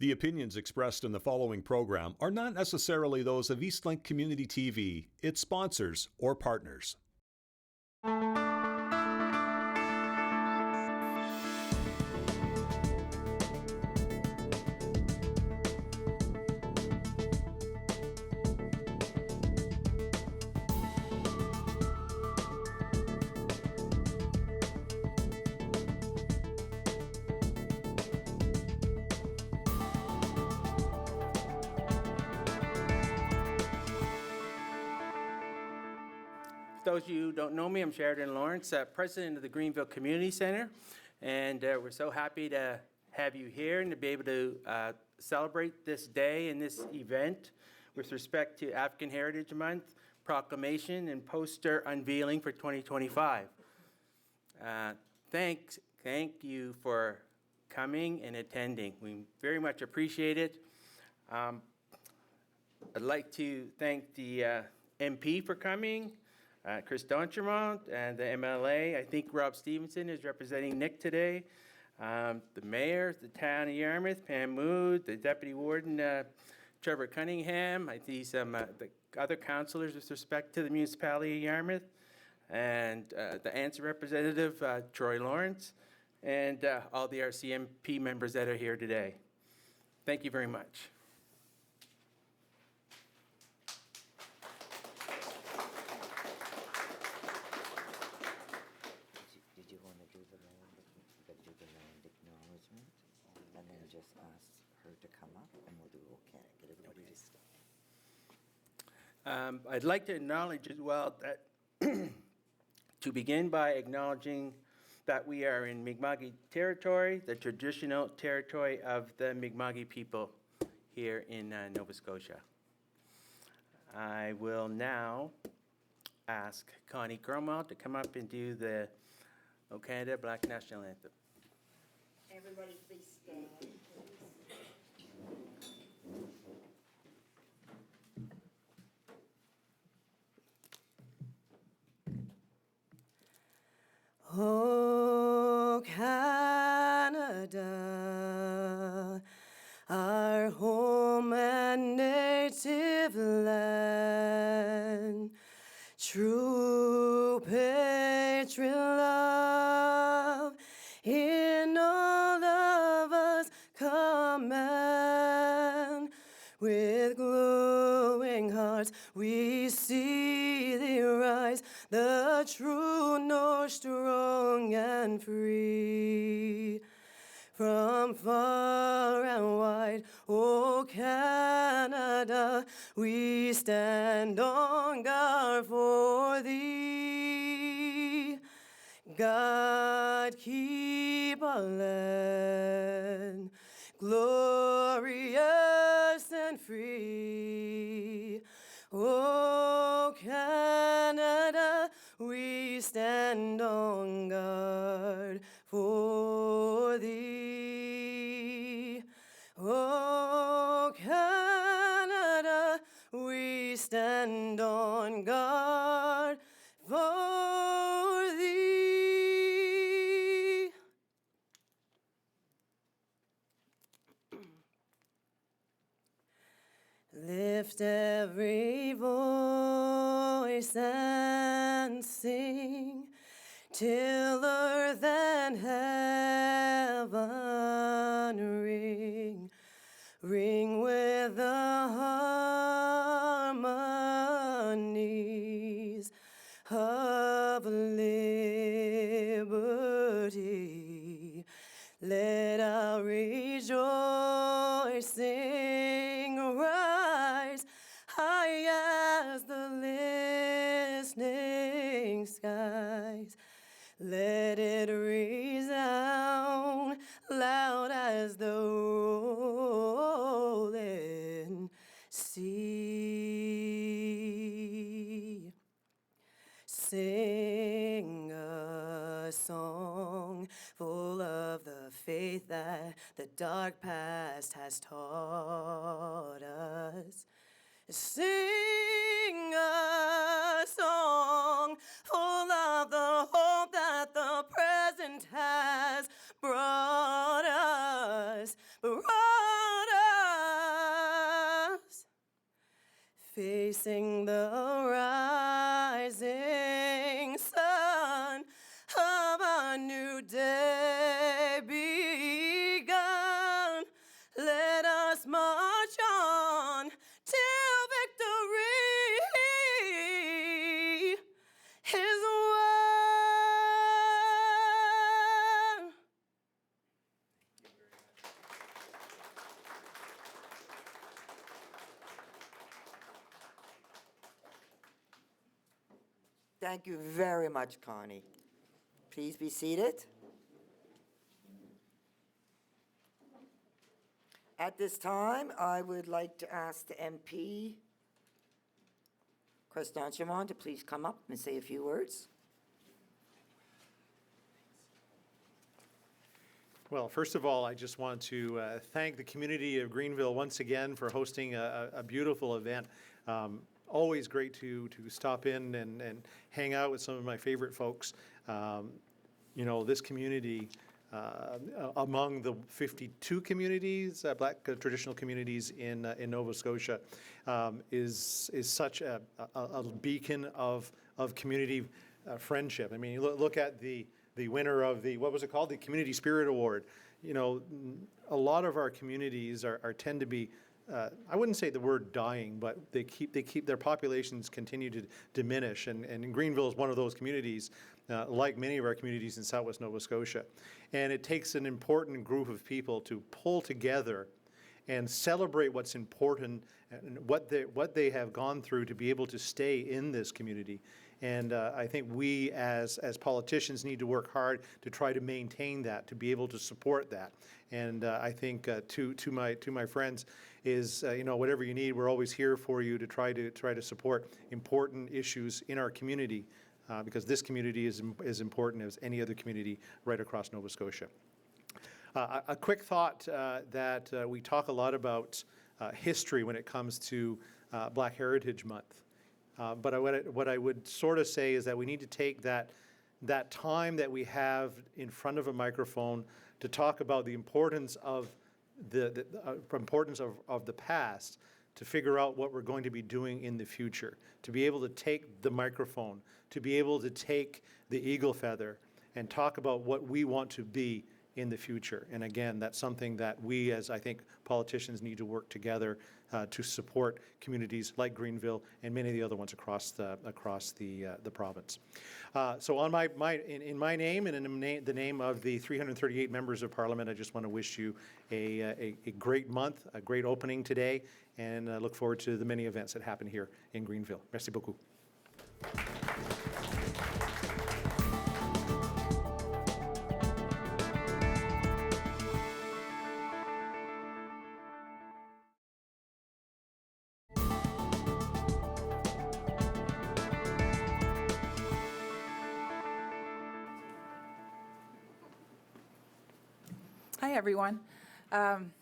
The opinions expressed in the following program are not necessarily those of Eastlink Community TV, its sponsors, or partners. For those of you who don't know me, I'm Sheridan Lawrence, president of the Greenville Community Center, and we're so happy to have you here and to be able to celebrate this day and this event with respect to African Heritage Month, proclamation, and poster unveiling for 2025. Thank you for coming and attending. We very much appreciate it. I'd like to thank the MP for coming, Chris D'Entremont, and the MLA. I think Rob Stevenson is representing Nick today. The mayor, the town of Yarmouth, Pam Mood, the deputy warden, Trevor Cunningham. I see some the other councillors with respect to the municipality of Yarmouth, and the ANSA representative, Troy Lawrence, and all the RCMP members that are here today. Thank you very much. Did you want to do the land? You got to do the land acknowledgement, and then just ask her to come up, and we'll do okay. Get everybody to stay. I'd like to acknowledge as well that to begin by acknowledging that we are in Mi'kmaq territory, the traditional territory of the Mi'kmaq people here in Nova Scotia. I will now ask Connie Cromwell to come up and do the O Canada Black National Anthem. Everybody please stand, please. Oh, Canada, our home and native land, true patriot love in all of us command. With glowing hearts we see thee rise, the true north, strong and free. From far and wide, O Canada, we stand on guard for thee. God keep our land glorious and free. O Canada, we stand on guard for thee. O Canada, we stand on guard for thee. Lift every voice and sing till earth and heaven ring. Ring with the harmonies of liberty. Let our rejoicing rise high as the listening skies. Let it resound loud as the rolling sea. Sing a song full of the faith that the dark past has taught us. Sing a song full of the hope that the present has brought us. Brought facing the rising sun of a new day begun. Let us march on till victory is won. Thank you very much, Connie. Please be seated. At this time, I would like to ask the MP, Constantiamon, to please come up and say a few words. Well, first of all, I just want to thank the community of Greenville once again for hosting a beautiful event. Always great to stop in and hang out with some of my favorite folks. You know, this community, among the 52 communities, Black traditional communities in Nova Scotia, is such a beacon of community friendship. I mean, you look at the winner of the, what was it called? The Community Spirit Award. You know, a lot of our communities tend to be, I wouldn't say the word dying, but they keep their populations continue to diminish, and Greenville is one of those communities, like many of our communities in Southwest Nova Scotia. And it takes an important group of people to pull together and celebrate what's important and what they have gone through to be able to stay in this community. And I think we as politicians need to work hard to try to maintain that, to be able to support that. And I think to my friends is, you know, whatever you need, we're always here for you to try to support important issues in our community, because this community is as important as any other community right across Nova Scotia. A quick thought that we talk a lot about history when it comes to Black Heritage Month. But what I would sort of say is that we need to take that time that we have in front of a microphone to talk about the importance of the past, to figure out what we're going to be doing in the future, to be able to take the microphone, to be able to take the eagle feather and talk about what we want to be in the future. And again, that's something that we, as I think politicians, need to work together to support communities like Greenville and many of the other ones across the province. So on in my name and in the name of the 338 members of Parliament, I just want to wish you a great month, a great opening today, and look forward to the many events that happen here in Greenville. Merci beaucoup. Hi, everyone. I'm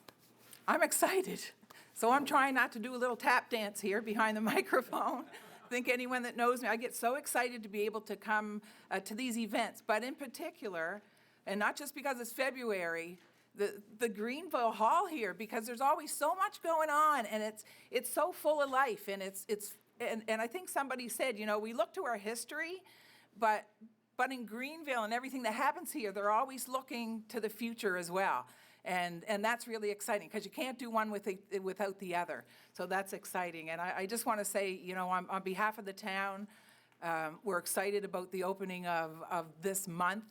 excited, so I'm trying not to do a little tap dance here behind the microphone. I think anyone that knows me, I get so excited to be able to come to these events, but in particular, and not just because it's February, the Greenville Hall here, because there's always so much going on, and it's so full of life, and and I think somebody said, you know, we look to our history, but in Greenville and everything that happens here, they're always looking to the future as well. And that's really exciting, because you can't do one without the other. So that's exciting. And I just want to say, you know, on behalf of the town, we're excited about the opening of this month,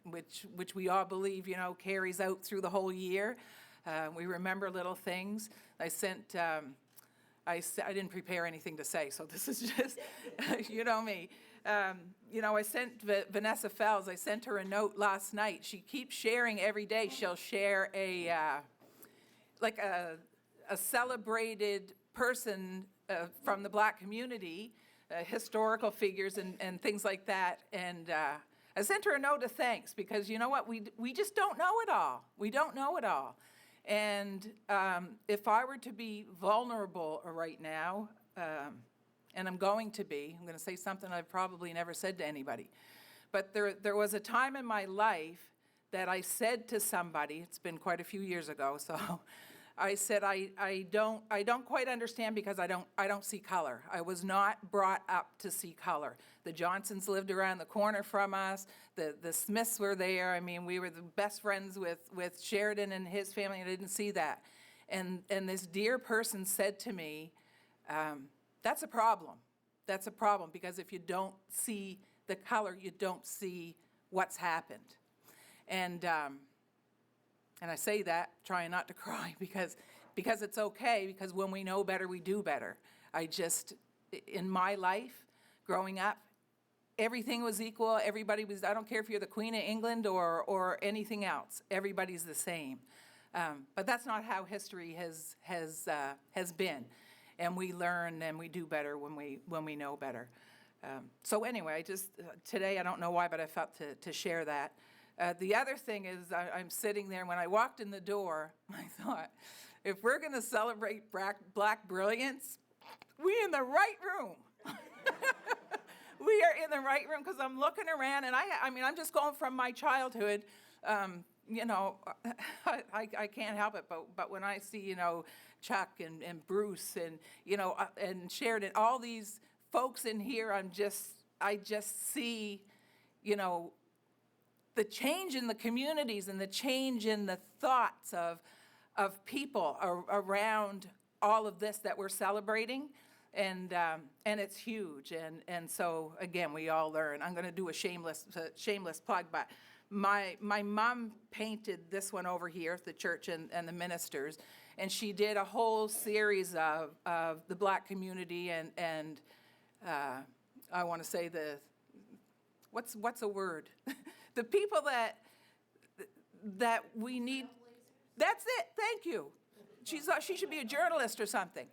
which we all believe, you know, carries out through the whole year. We remember little things. I didn't prepare anything to say, so this is just, you know me. You know, I sent Vanessa Fells, I sent her a note last night. She keeps sharing every day. She'll share a celebrated person from the Black community, historical figures and things like that. And I sent her a note of thanks, because you know what? We just don't know it all. We don't know it all. And if I were to be vulnerable right now, and I'm going to say something I've probably never said to anybody. But there was a time in my life that I said to somebody, it's been quite a few years ago, so I said, I don't quite understand because I don't see color. I was not brought up to see color. The Johnsons lived around the corner from us. The Smiths were there. I mean, we were the best friends with Sheridan and his family. I didn't see that. And this dear person said to me, that's a problem. That's a problem, because if you don't see the color, you don't see what's happened. And I say that trying not to cry because it's okay, because when we know better, we do better. In my life, growing up, everything was equal. Everybody was, I don't care if you're the Queen of England or anything else. Everybody's the same. But that's not how history has been. And we learn and we do better when we know better. So anyway, today, I don't know why, but I felt to share that. The other thing is, I'm sitting there, when I walked in the door, I thought, if we're going to celebrate Black brilliance, we in the right room. We are in the right room, because I'm looking around, and I mean, I'm just going from my childhood. You know, I can't help it, but when I see, you know, Chuck and Bruce and, you know, and Sheridan, all these folks in here, I just see, you know, the change in the communities and the change in the thoughts of people around all of this that we're celebrating, and it's huge. And so again, we all learn. I'm going to do a shameless plug, but my mom painted this one over here, the church and the ministers, and she did a whole series of the Black community and I want to say what's a word? The people that we need. That's it. Thank you. She should be a journalist or something.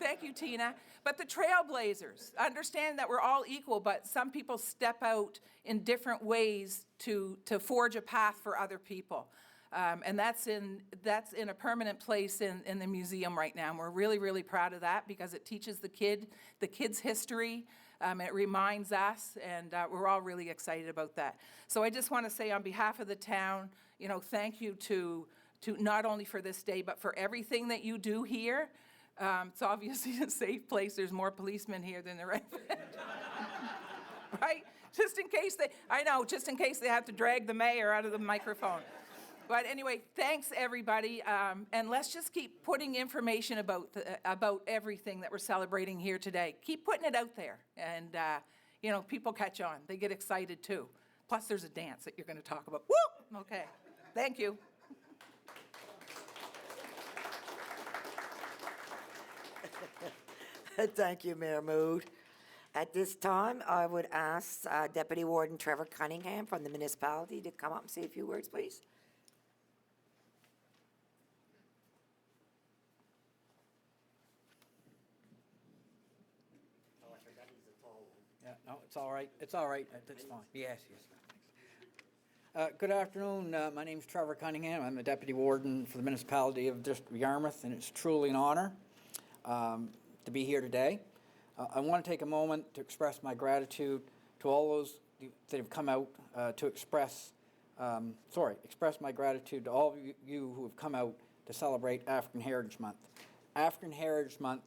Thank you, Tina. But the trailblazers, understand that we're all equal, but some people step out in different ways to forge a path for other people. And that's in a permanent place in the museum right now. And we're really, really proud of that, because it teaches the kids' history. It reminds us, and we're all really excited about that. So I just want to say, on behalf of the town, you know, thank you to not only for this day, but for everything that you do here. It's obviously a safe place. There's more policemen here than the rest. Right? Just in case they have to drag the mayor out of the microphone. But anyway, thanks, everybody. And let's just keep putting information about everything that we're celebrating here today. Keep putting it out there. And, you know, people catch on. They get excited, too. Plus, there's a dance that you're going to talk about. Woo! Okay. Thank you. Thank you, Mayor Mood. At this time, I would ask Deputy Warden Trevor Cunningham from the municipality to come up and say a few words, please. Yeah, no, it's all right. It's all right. That's fine. Yes, yes. Good afternoon. My name's Trevor Cunningham. I'm the Deputy Warden for the municipality of District of Yarmouth, and it's truly an honor to be here today. I want to take a moment to express my gratitude to all those that have come out to express my gratitude to all of you who have come out to celebrate African Heritage Month. African Heritage Month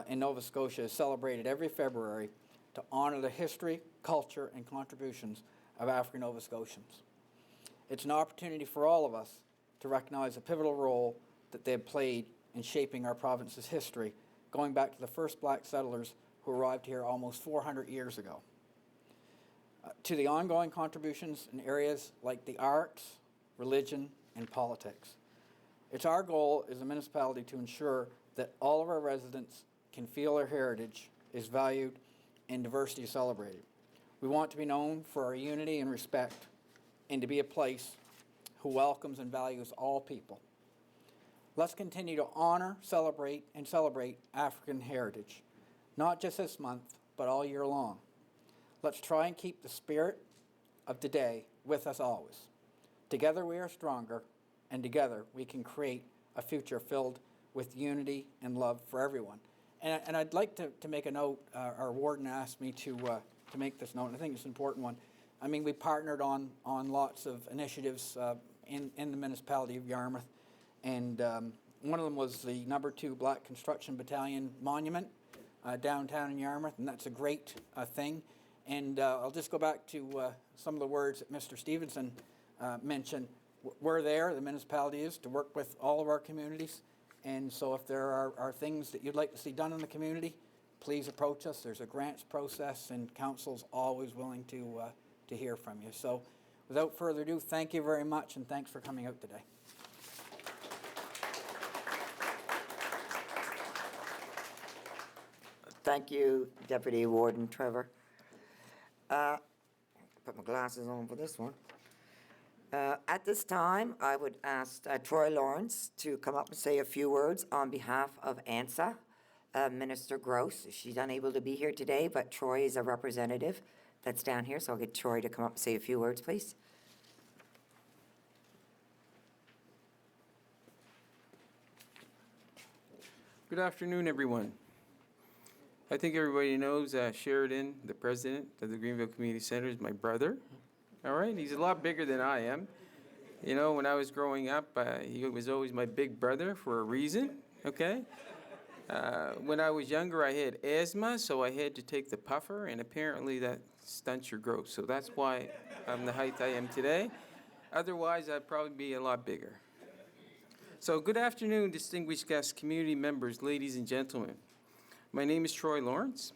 in Nova Scotia is celebrated every February to honor the history, culture, and contributions of African Nova Scotians. It's an opportunity for all of us to recognize the pivotal role that they have played in shaping our province's history, going back to the first Black settlers who arrived here almost 400 years ago. To the ongoing contributions in areas like the arts, religion, and politics. It's our goal as a municipality to ensure that all of our residents can feel their heritage is valued and diversity is celebrated. We want to be known for our unity and respect, and to be a place who welcomes and values all people. Let's continue to honor, celebrate African heritage, not just this month, but all year long. Let's try and keep the spirit of today with us always. Together we are stronger, and together we can create a future filled with unity and love for everyone. And I'd like to make a note. Our warden asked me to make this note, and I think it's an important one. I mean, we partnered on lots of initiatives in the municipality of Yarmouth, And one of them was the number 2 Black Construction Battalion Monument downtown in Yarmouth, and that's a great thing. And I'll just go back to some of the words that Mr. Stevenson mentioned. We're there, the municipality is, to work with all of our communities. And so if there are things that you'd like to see done in the community, please approach us. There's a grants process, and council's always willing to hear from you. So without further ado, thank you very much, and thanks for coming out today. Thank you, Deputy Warden Trevor. Put my glasses on for this one. At this time, I would ask Troy Lawrence to come up and say a few words on behalf of ANSA. Minister Gross, she's unable to be here today, but Troy is a representative that's down here, so I'll get Troy to come up and say a few words, please. Good afternoon, everyone. I think everybody knows Sheridan, the president of the Greenville Community Center, is my brother. All right, he's a lot bigger than I am. You know, when I was growing up, he was always my big brother for a reason, okay? When I was younger, I had asthma, so I had to take the puffer, and apparently that stunts your growth. So that's why I'm the height I am today. Otherwise, I'd probably be a lot bigger. So good afternoon, distinguished guests, community members, ladies and gentlemen. My name is Troy Lawrence,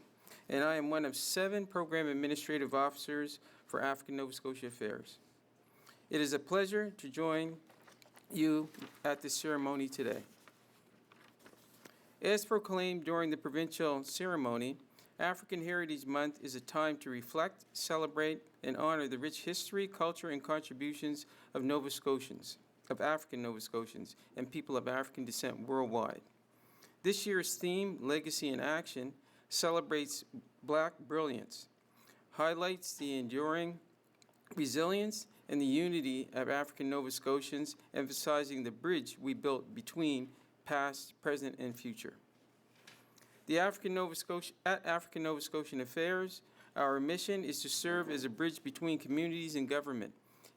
and I am one of 7 program administrative officers for African Nova Scotia Affairs. It is a pleasure to join you at this ceremony today. As proclaimed during the provincial ceremony, African Heritage Month is a time to reflect, celebrate, and honor the rich history, culture, and contributions of Nova Scotians, of African Nova Scotians, and people of African descent worldwide. This year's theme, Legacy in Action, celebrates Black brilliance, highlights the enduring resilience and the unity of African Nova Scotians, emphasizing the bridge we built between past, present, and future. At African Nova Scotian Affairs, our mission is to serve as a bridge between communities and government,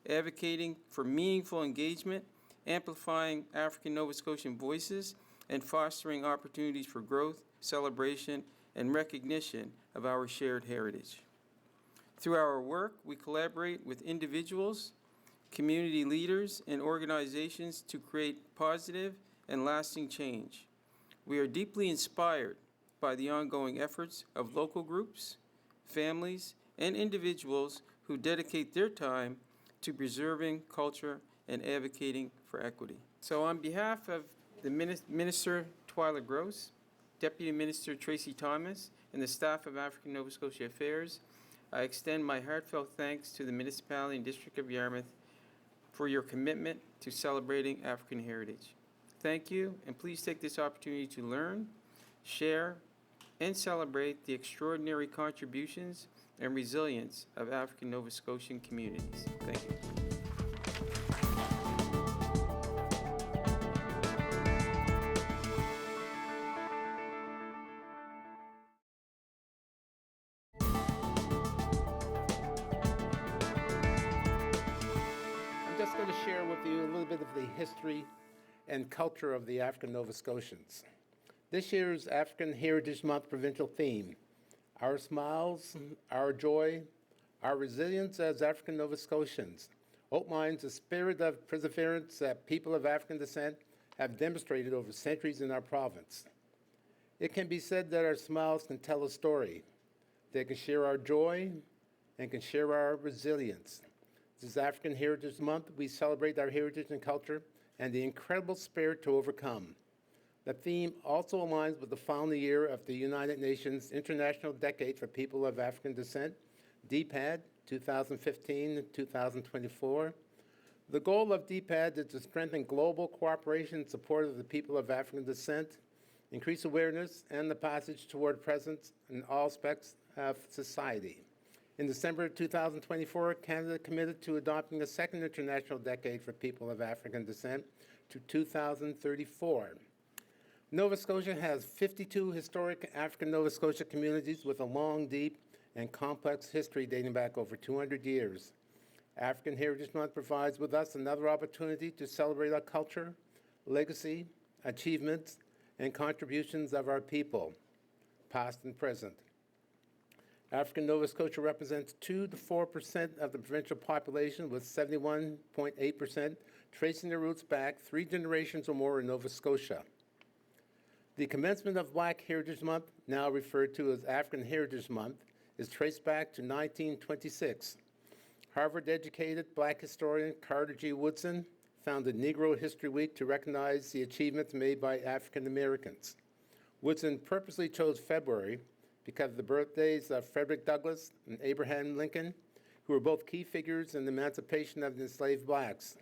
advocating for meaningful engagement, amplifying African Nova Scotian voices, and fostering opportunities for growth, celebration, and recognition of our shared heritage. Through our work, we collaborate with individuals, community leaders, and organizations to create positive and lasting change. We are deeply inspired by the ongoing efforts of local groups, families, and individuals who dedicate their time to preserving culture and advocating for equity. So on behalf of the Minister Twyla Gross, Deputy Minister Tracy Thomas, and the staff of African Nova Scotia Affairs, I extend my heartfelt thanks to the municipality and District of Yarmouth for your commitment to celebrating African heritage. Thank you, and please take this opportunity to learn, share, and celebrate the extraordinary contributions and resilience of African Nova Scotian communities. Thank you. I'm just going to share with you a little bit of the history and culture of the African Nova Scotians. This year's African Heritage Month provincial theme, our smiles, our joy, our resilience as African Nova Scotians, outlines the spirit of perseverance that people of African descent have demonstrated over centuries in our province. It can be said that our smiles can tell a story. They can share our joy and can share our resilience. This is African Heritage Month. We celebrate our heritage and culture and the incredible spirit to overcome. The theme also aligns with the final year of the United Nations International Decade for People of African Descent, DPAD, 2015-2024. The goal of DPAD is to strengthen global cooperation and support of the people of African descent, increase awareness, and the passage toward presence in all aspects of society. In December 2024, Canada committed to adopting a second International Decade for People of African Descent to 2034. Nova Scotia has 52 historic African Nova Scotia communities with a long, deep, and complex history dating back over 200 years. African Heritage Month provides with us another opportunity to celebrate our culture, legacy, achievements, and contributions of our people, past and present. African Nova Scotia represents 2 to 4% of the provincial population, with 71.8% tracing their roots back 3 generations or more in Nova Scotia. The commencement of Black Heritage Month, now referred to as African Heritage Month, is traced back to 1926. Harvard-educated Black historian Carter G. Woodson founded Negro History Week to recognize the achievements made by African Americans. Woodson purposely chose February because of the birthdays of Frederick Douglass and Abraham Lincoln, who were both key figures in the emancipation of the enslaved blacks.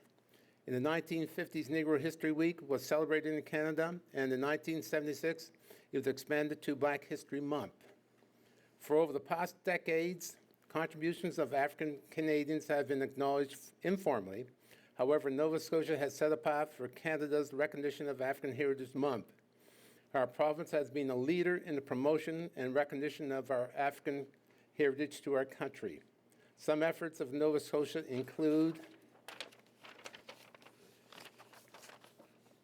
In the 1950s, Negro History Week was celebrated in Canada, and in 1976, it was expanded to Black History Month. For over the past decades, contributions of African Canadians have been acknowledged informally. However, Nova Scotia has set a path for Canada's recognition of African Heritage Month. Our province has been a leader in the promotion and recognition of our African heritage to our country. Some efforts of Nova Scotia include: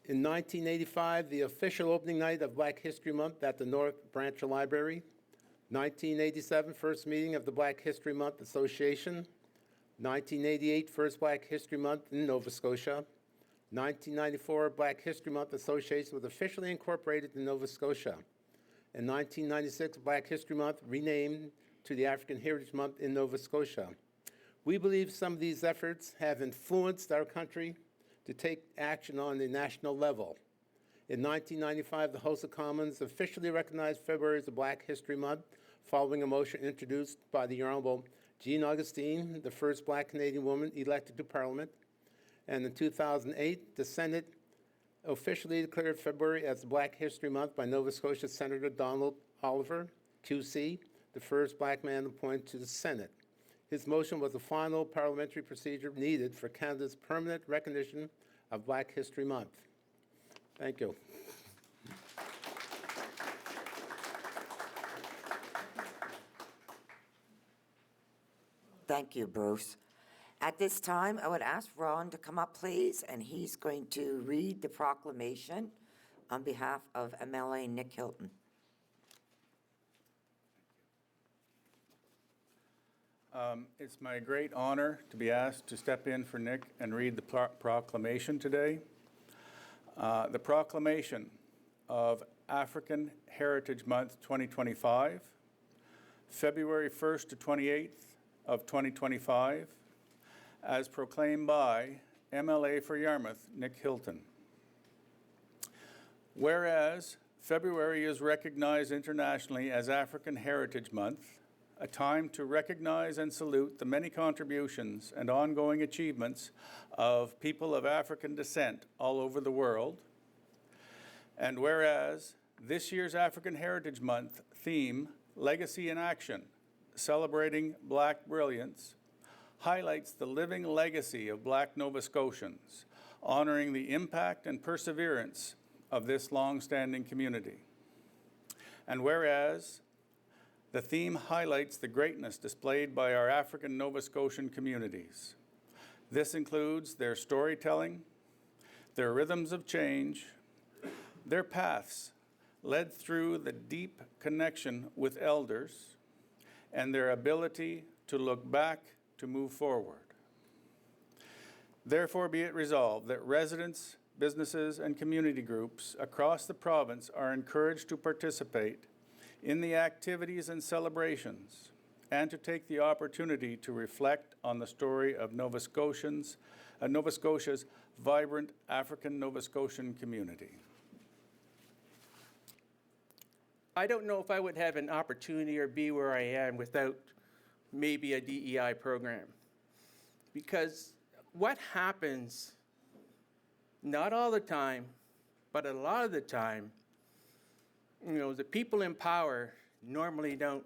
in 1985, the official opening night of Black History Month at the North Branch Library. 1987, first meeting of the Black History Month Association. 1988, first Black History Month in Nova Scotia. 1994, Black History Month Association was officially incorporated in Nova Scotia. In 1996, Black History Month renamed to the African Heritage Month in Nova Scotia. We believe some of these efforts have influenced our country to take action on the national level. In 1995, the House of Commons officially recognized February as a Black History Month, following a motion introduced by the Honorable Jean Augustine, the first Black Canadian woman elected to Parliament. And in 2008, the Senate officially declared February as Black History Month by Nova Scotia Senator Donald Oliver, QC, the first Black man appointed to the Senate. His motion was the final parliamentary procedure needed for Canada's permanent recognition of Black History Month. Thank you. Thank you, Bruce. At this time, I would ask Ron to come up, please, and he's going to read the proclamation on behalf of MLA Nick Hilton. It's my great honor to be asked to step in for Nick and read the proclamation today. The proclamation of African Heritage Month 2025, February 1st to 28th of 2025, as proclaimed by MLA for Yarmouth, Nick Hilton. Whereas February is recognized internationally as African Heritage Month, a time to recognize and salute the many contributions and ongoing achievements of people of African descent all over the world. And whereas this year's African Heritage Month theme, Legacy in Action, celebrating Black brilliance, highlights the living legacy of Black Nova Scotians, honoring the impact and perseverance of this long-standing community. And whereas the theme highlights the greatness displayed by our African Nova Scotian communities. This includes their storytelling, their rhythms of change, their paths led through the deep connection with elders, and their ability to look back to move forward. Therefore, be it resolved that residents, businesses, and community groups across the province are encouraged to participate in the activities and celebrations, and to take the opportunity to reflect on the story of Nova Scotia's vibrant African Nova Scotian community. I don't know if I would have an opportunity or be where I am without maybe a DEI program. Because what happens, not all the time, but a lot of the time, the people in power normally don't,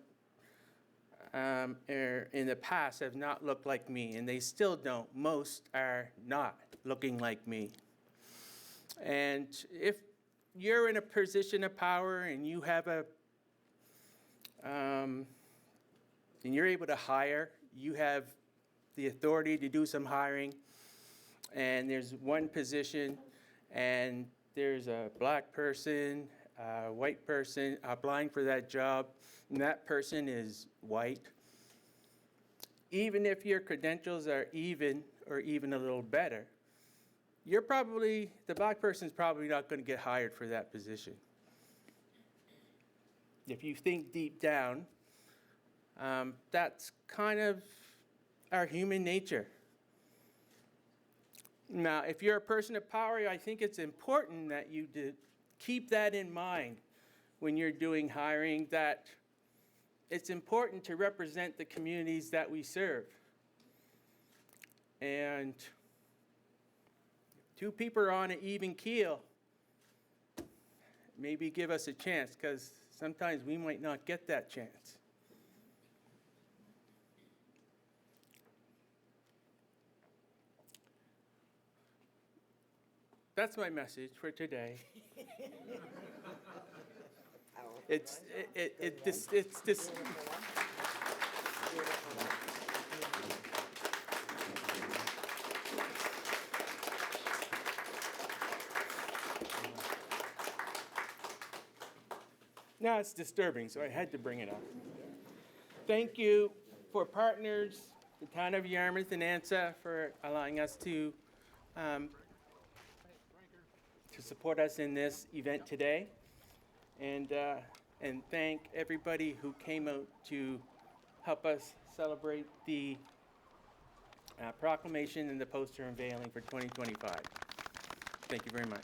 in the past have not looked like me, and they still don't. Most are not looking like me. And if you're in a position of power and you have and you're able to hire, you have the authority to do some hiring, and there's one position and there's a black person, a white person applying for that job, and that person is white, even if your credentials are even or even a little better, the black person's probably not going to get hired for that position. If you think deep down, that's kind of our human nature. Now, if you're a person of power, I think it's important that you keep that in mind when you're doing hiring, that it's important to represent the communities that we serve. And two people are on an even keel, maybe give us a chance, because sometimes we might not get that chance. That's my message for today. It's this. Now it's disturbing, so I had to bring it up. Thank you for partners, the town of Yarmouth and ANSA, for allowing us to support us in this event today. And thank everybody who came out to help us celebrate the proclamation and the poster unveiling for 2025. Thank you very much.